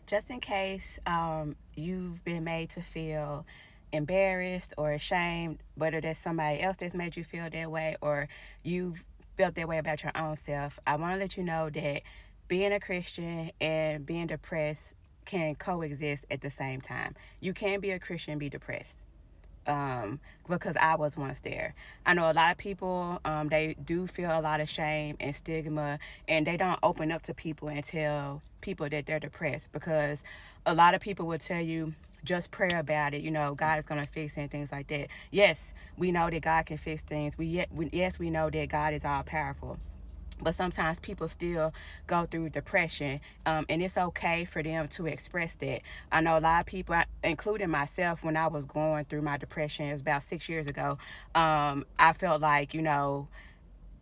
Just in case you've been made to feel embarrassed or ashamed, whether there's somebody else that's made you feel that way or you've felt that way about your own self, I want to let you know that being a Christian and being depressed can coexist at the same time. You can be a Christian and be depressed, because I was once there. I know a lot of people, they do feel a lot of shame and stigma, and they don't open up to people and tell people that they're depressed because a lot of people will tell you, just pray about it. God is going to fix it and things like that. Yes, we know that God can fix things. Yes, we know that God is all powerful, but sometimes people still go through depression, and it's okay for them to express that. I know a lot of people, including myself, when I was going through my depression, it was about 6 years ago. I felt like,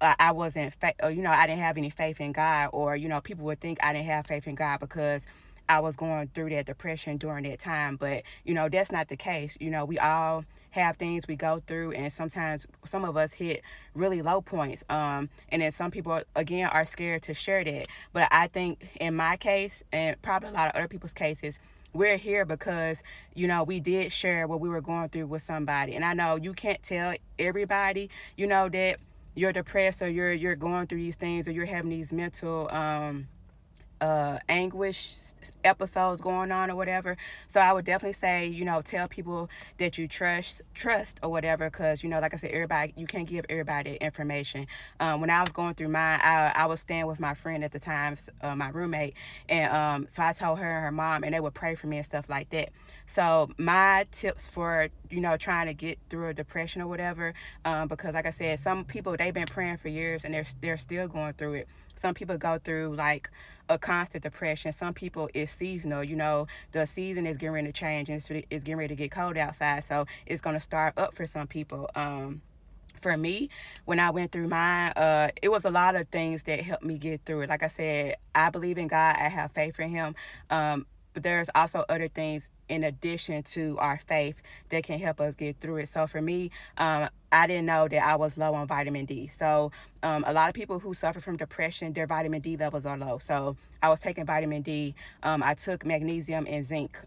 I wasn't, I didn't have any faith in God, or, people would think I didn't have faith in God because I was going through that depression during that time. But, that's not the case. We all have things we go through, and sometimes some of us hit really low points. And then some people, again, are scared to share that. But I think in my case, and probably a lot of other people's cases, we're here because we did share what we were going through with somebody. And I know you can't tell everybody that you're depressed, or you're going through these things, or you're having these mental anguish episodes going on or whatever. So I would definitely say, tell people that you trust or whatever, because, like I said, everybody, you can't give everybody that information. When I was going through mine, I was staying with my friend at the time, my roommate, and so I told her and her mom, and they would pray for me and stuff like that. So my tips for, trying to get through a depression or whatever, because like I said, some people, they've been praying for years and they're still going through it. Some people go through like a constant depression. Some people, it's seasonal. The season is getting ready to change, and it's getting ready to get cold outside, so it's going to start up for some people. For me, when I went through mine, it was a lot of things that helped me get through it. Like I said, I believe in God. I have faith in Him. But there's also other things in addition to our faith that can help us get through it. So for me, I didn't know that I was low on vitamin D. So a lot of people who suffer from depression, their vitamin D levels are low. So I was taking vitamin D. I took magnesium and zinc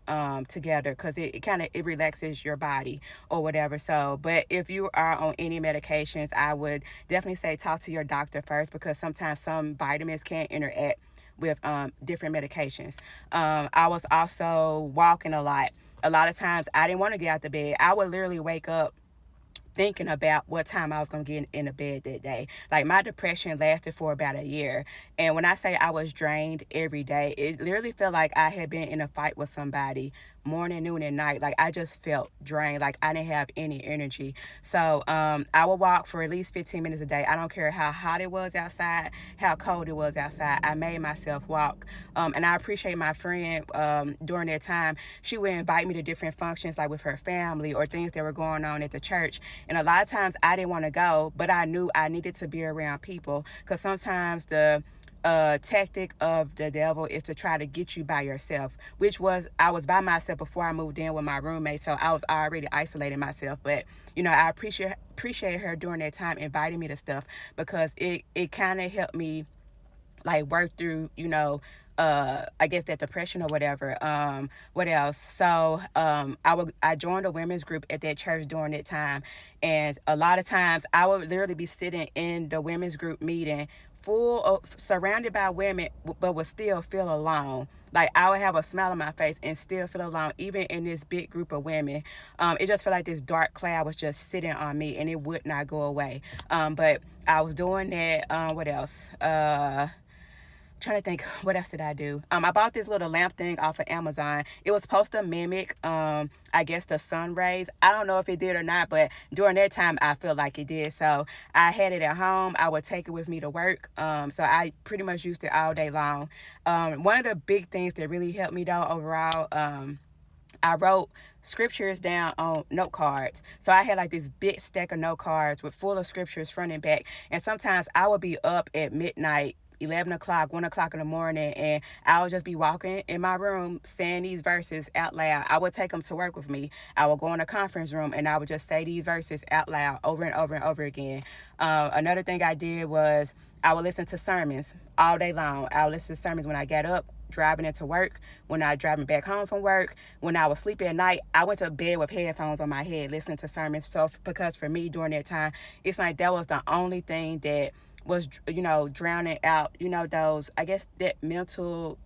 together because it kind of, it relaxes your body or whatever. So, but if you are on any medications, I would definitely say talk to your doctor first, because sometimes some vitamins can't interact with different medications. I was also walking a lot. A lot of times I didn't want to get out the bed. I would literally wake up thinking about what time I was going to get in the bed that day. Like, my depression lasted for about a year. And when I say I was drained every day, it literally felt like I had been in a fight with somebody morning, noon, and night. Like, I just felt drained. Like, I didn't have any energy. So I would walk for at least 15 minutes a day. I don't care how hot it was outside, how cold it was outside. I made myself walk. And I appreciate my friend during that time. She would invite me to different functions, like with her family or things that were going on at the church. And a lot of times I didn't want to go, but I knew I needed to be around people, because sometimes the tactic of the devil is to try to get you by yourself, which was, I was by myself before I moved in with my roommate, so I was already isolating myself. But I appreciate her during that time inviting me to stuff, because it kind of helped me like work through, I guess that depression or whatever. What else? So I joined a women's group at that church during that time, and a lot of times I would literally be sitting in the women's group meeting, full of, surrounded by women, but would still feel alone. Like, I would have a smile on my face and still feel alone, even in this big group of women. It just felt like this dark cloud was just sitting on me, and it would not go away. But I was doing that. What else? Trying to think, what else did I do? I bought this little lamp thing off of Amazon. It was supposed to mimic, I guess, the sun rays. I don't know if it did or not, but during that time I feel like it did. So I had it at home. I would take it with me to work. So I pretty much used it all day long. One of the big things that really helped me though overall, I wrote scriptures down on note cards. So I had like this big stack of note cards with full of scriptures front and back. And sometimes I would be up at midnight 11 o'clock, 1 o'clock in the morning, and I would just be walking in my room saying these verses out loud. I would take them to work with me. I would go in a conference room and I would just say these verses out loud over and over and over again. Another thing I did was I would listen to sermons all day long. I would listen to sermons when I got up, driving into work, when I driving back home from work, when I was sleeping at night. I went to bed with headphones on my head listening to sermons. So because for me during that time, it's like that was the only thing that was, drowning out, those, I guess, that mental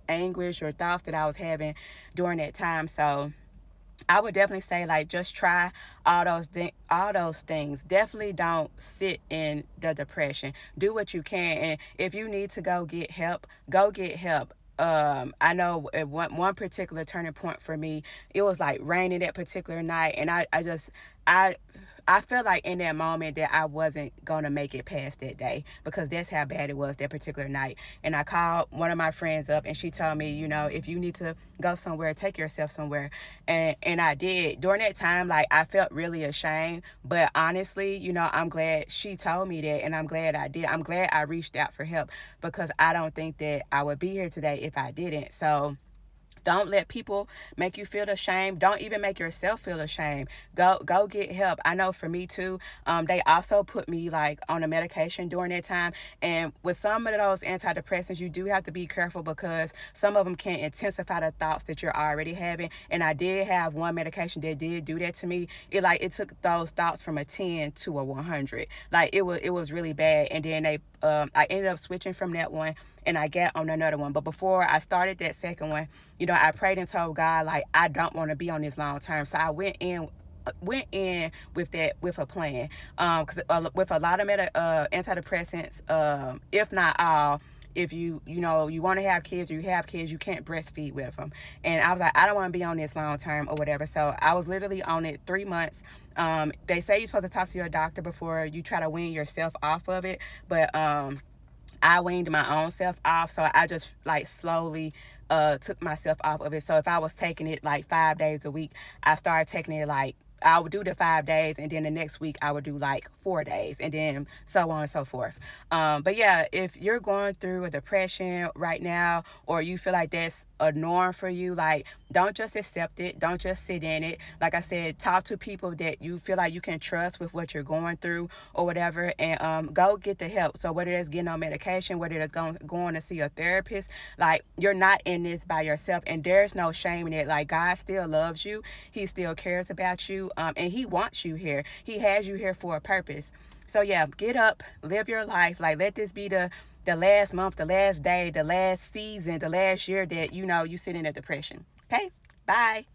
anguish or thoughts that I was having during that time. So I would definitely say, like, just try all those things. Definitely don't sit in the depression. Do what you can, and if you need to go get help, go get help. I know at one particular turning point for me, it was like raining that particular night, and I felt like in that moment that I wasn't gonna make it past that day because that's how bad it was that particular night. And I called one of my friends up, and she told me, if you need to go somewhere, take yourself somewhere. And I did. During that time, like, I felt really ashamed, but honestly, I'm glad she told me that, and I'm glad I did. I'm glad I reached out for help because I don't think that I would be here today if I didn't. So don't let people make you feel ashamed. Don't even make yourself feel ashamed. Go get help. I know for me too, they also put me like on a medication during that time. And with some of those antidepressants, you do have to be careful because some of them can intensify the thoughts that you're already having. And I did have one medication that did do that to me. It took those thoughts from a 10 to a 100. Like it was really bad. And then I ended up switching from that one and I got on another one. But before I started that second one, I prayed and told God, like, I don't want to be on this long term. So I went in with a plan, because with a lot of antidepressants, if not all, if you want to have kids or you have kids, you can't breastfeed with them. And I was like, I don't want to be on this long term or whatever. So I was literally on it 3 months. They say you're supposed to talk to your doctor before you try to wean yourself off of it, but I weaned my own self off, so I just like slowly took myself off of it. So if I was taking it like 5 days a week, I started taking it like I would do the 5 days, and then the next week I would do like 4 days, and then so on and so forth. But yeah, if you're going through a depression right now, or you feel like that's a norm for you, like, don't just accept it. Don't just sit in it. Like I said, talk to people that you feel like you can trust with what you're going through or whatever, and go get the help. So whether it's getting on medication, whether it's going to see a therapist, like, you're not in this by yourself, and there's no shame in it. Like, God still loves you. He still cares about you. And he wants you here. He has you here for a purpose. So yeah, get up, live your life. Like, let this be the last month, the last day, the last season, the last year that you sit in a depression. Okay? Bye.